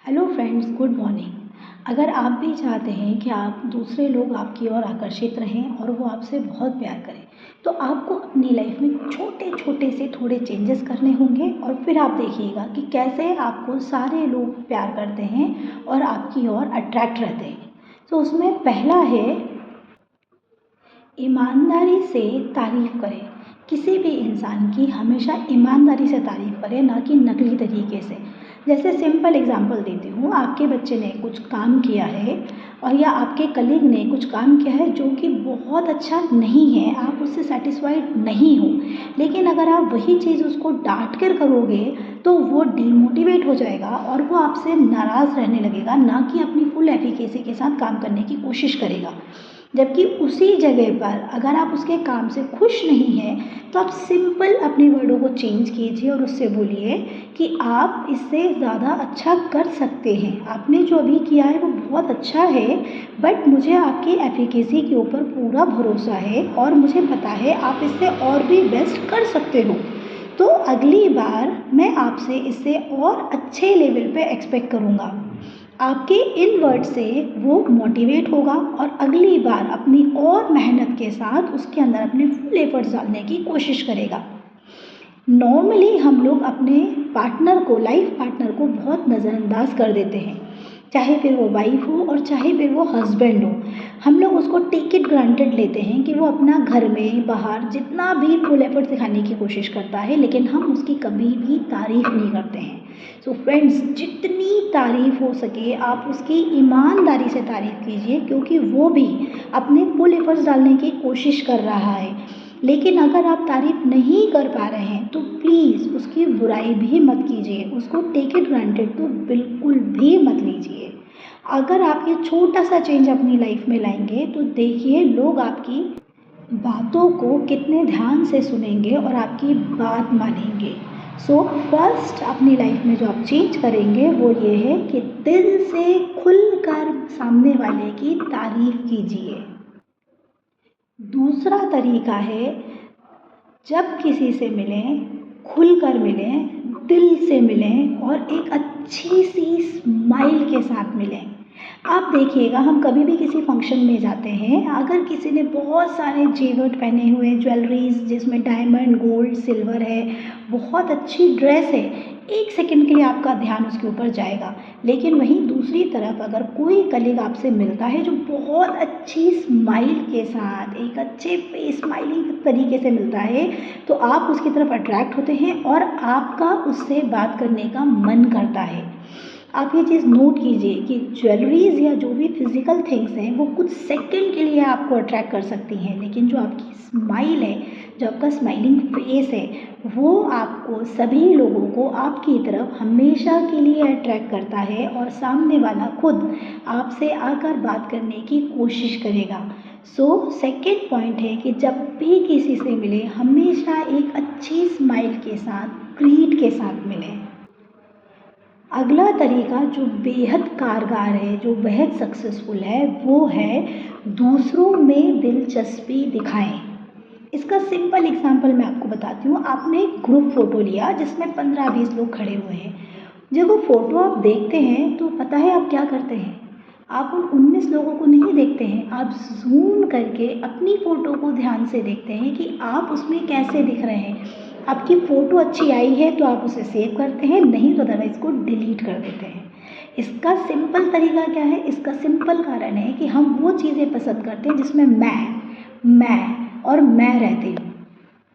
Hello friends, good morning. अगर आप भी चाहते हैं कि आप दूसरे लोग आपकी ओर आकर्षित रहें और वो आपसे बहुत प्यार करें, तो आपको अपनी लाइफ में छोटे छोटे से थोड़े चेंजेस करने होंगे और फिर आप देखिएगा कि कैसे आपको सारे लोग प्यार करते हैं और आपकी ओर अट्रैक्ट रहते हैं। तो उसमें पहला है, ईमानदारी से तारीफ़ करें। किसी भी इंसान की हमेशा ईमानदारी से तारीफ़ करें, ना कि नकली तरीके से। जैसे सिंपल एग्जांपल देती हूँ, आपके बच्चे ने कुछ काम किया है और या आपके कलीग ने कुछ काम किया है जो कि बहुत अच्छा नहीं है, आप उससे सेटिस्फाइड नहीं हो, लेकिन अगर आप वही चीज़ उसको डांट कर करोगे तो वो डीमोटिवेट हो जाएगा और वो आपसे नाराज़ रहने लगेगा, ना कि अपनी फुल एफिकेसी के साथ काम करने की कोशिश करेगा। जबकि उसी जगह पर अगर आप उसके काम से खुश नहीं हैं, तो आप सिंपल अपने वर्डों को चेंज कीजिए और उससे बोलिए कि आप इससे ज़्यादा अच्छा कर सकते हैं, आपने जो अभी किया है वो बहुत अच्छा है, बट मुझे आपकी एफिकेसी के ऊपर पूरा भरोसा है और मुझे पता है आप इससे और भी बेस्ट कर सकते हो। तो अगली बार मैं आपसे इससे और अच्छे लेवल पे एक्सपेक्ट करूँगा। आपके इन वर्ड से वो मोटिवेट होगा और अगली बार अपनी और मेहनत के साथ उसके अंदर अपने फुल एफर्ट्स डालने की कोशिश करेगा। नॉर्मली हम लोग अपने पार्टनर को, लाइफ पार्टनर को बहुत नज़रअंदाज कर देते हैं, चाहे फिर वो वाइफ हो और चाहे फिर वो हस्बैंड हो। हम लोग उसको टेक इट ग्रांटेड लेते हैं कि वो अपना घर में बाहर जितना भी फुल एफर्ट दिखाने की कोशिश करता है, लेकिन हम उसकी कभी भी तारीफ़ नहीं करते हैं। सो फ्रेंड्स, जितनी तारीफ़ हो सके आप उसकी ईमानदारी से तारीफ़ कीजिए, क्योंकि वो भी अपने फुल एफर्ट्स डालने की कोशिश कर रहा है। लेकिन अगर आप तारीफ़ नहीं कर पा रहे हैं तो प्लीज़ उसकी बुराई भी मत कीजिए, उसको टेक इट ग्रांटेड तो बिल्कुल भी मत लीजिए। अगर आप ये छोटा सा चेंज अपनी लाइफ में लाएंगे तो देखिए लोग आपकी बातों को कितने ध्यान से सुनेंगे और आपकी बात मानेंगे। सो फर्स्ट अपनी लाइफ में जो आप चेंज करेंगे वो ये है कि दिल से खुलकर सामने वाले की तारीफ़ कीजिए। दूसरा तरीका है, जब किसी से मिलें खुलकर मिलें, दिल से मिलें और एक अच्छी सी स्माइल के साथ मिलें। आप देखिएगा, हम कभी भी किसी फंक्शन में जाते हैं, अगर किसी ने बहुत सारे जेवर पहने हुए, ज्वेलरीज जिसमें डायमंड, गोल्ड, सिल्वर है, बहुत अच्छी ड्रेस है, एक सेकंड के लिए आपका ध्यान उसके ऊपर जाएगा। लेकिन वहीं दूसरी तरफ अगर कोई कलीग आपसे मिलता है जो बहुत अच्छी स्माइल के साथ, एक अच्छे स्माइलिंग तरीके से मिलता है, तो आप उसकी तरफ अट्रैक्ट होते हैं और आपका उससे बात करने का मन करता है। आप ये चीज़ नोट कीजिए कि ज्वेलरीज या जो भी फिजिकल थिंग्स हैं वो कुछ सेकंड के लिए आपको अट्रैक्ट कर सकती हैं, लेकिन जो आपकी स्माइल है, जो आपका स्माइलिंग फेस है, वो आपको, सभी लोगों को आपकी तरफ हमेशा के लिए अट्रैक्ट करता है और सामने वाला खुद आपसे आकर बात करने की कोशिश करेगा। सो सेकेंड पॉइंट है कि जब भी किसी से मिले हमेशा एक अच्छी स्माइल के साथ, ग्रीट के साथ मिलें। अगला तरीका जो बेहद कारगर है, जो बेहद सक्सेसफुल है, वो है दूसरों में दिलचस्पी दिखाएं। इसका सिंपल एग्जांपल मैं आपको बताती हूँ। आपने एक ग्रुप फ़ोटो लिया जिसमें 15-20 लोग खड़े हुए हैं। जब वो फ़ोटो आप देखते हैं तो पता है आप क्या करते हैं? आप उन 19 लोगों को नहीं देखते हैं, आप ज़ूम करके अपनी फ़ोटो को ध्यान से देखते हैं कि आप उसमें कैसे दिख रहे हैं। आपकी फ़ोटो अच्छी आई है तो आप उसे सेव करते हैं, नहीं तो अदरवाइज़ को डिलीट कर देते हैं। इसका सिंपल तरीका क्या है? इसका सिंपल कारण है कि हम वो चीज़ें पसंद करते हैं जिसमें मैं रहती हूँ।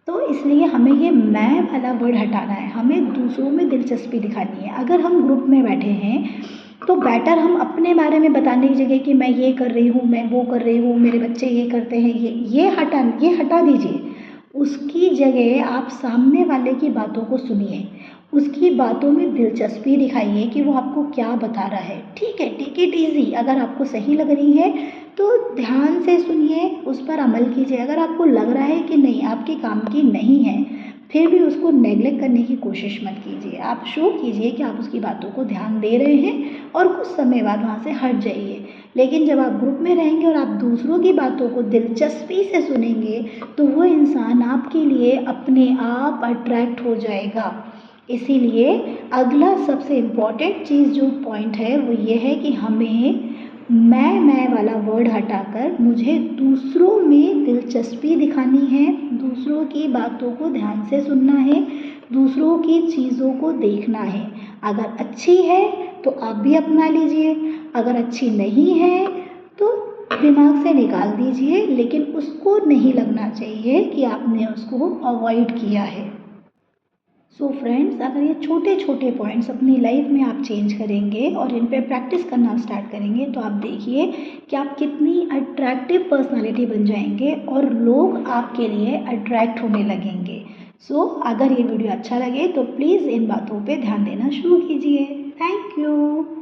तो इसलिए हमें ये मैं वाला वर्ड हटाना है, हमें दूसरों में दिलचस्पी दिखानी है। अगर हम ग्रुप में बैठे हैं तो बेटर हम अपने बारे में बताने की जगह कि मैं ये कर रही हूँ, मैं वो कर रही हूँ, मेरे बच्चे ये करते हैं, ये हटा दीजिए। उसकी जगह आप सामने वाले की बातों को सुनिए, उसकी बातों में दिलचस्पी दिखाइए कि वो आपको क्या बता रहा है। ठीक है, टेक इट ईजी। अगर आपको सही लग रही है तो ध्यान से सुनिए, उस पर अमल कीजिए। अगर आपको लग रहा है कि नहीं, आपके काम की नहीं है, फिर भी उसको नेगलेक्ट करने की कोशिश मत कीजिए। आप शो कीजिए कि आप उसकी बातों को ध्यान दे रहे हैं और कुछ समय बाद वहाँ से हट जाइए। लेकिन जब आप ग्रुप में रहेंगे और आप दूसरों की बातों को दिलचस्पी से सुनेंगे तो वो इंसान आपके लिए अपने आप अट्रैक्ट हो जाएगा। इसीलिए अगला सबसे इम्पॉर्टेंट चीज़ जो पॉइंट है वो ये है कि हमें मैं वाला वर्ड हटाकर मुझे दूसरों में दिलचस्पी दिखानी है, दूसरों की बातों को ध्यान से सुनना है, दूसरों की चीज़ों को देखना है। अगर अच्छी है तो आप भी अपना लीजिए, अगर अच्छी नहीं है तो दिमाग से निकाल दीजिए, लेकिन उसको नहीं लगना चाहिए कि आपने उसको अवॉइड किया है। सो फ्रेंड्स, अगर ये छोटे छोटे पॉइंट्स अपनी लाइफ में आप चेंज करेंगे और इन पे प्रैक्टिस करना स्टार्ट करेंगे तो आप देखिए कि आप कितनी अट्रैक्टिव पर्सनालिटी बन जाएंगे और लोग आपके लिए अट्रैक्ट होने लगेंगे। सो अगर ये वीडियो अच्छा लगे तो प्लीज़ इन बातों पे ध्यान देना शुरू कीजिए। Thank you.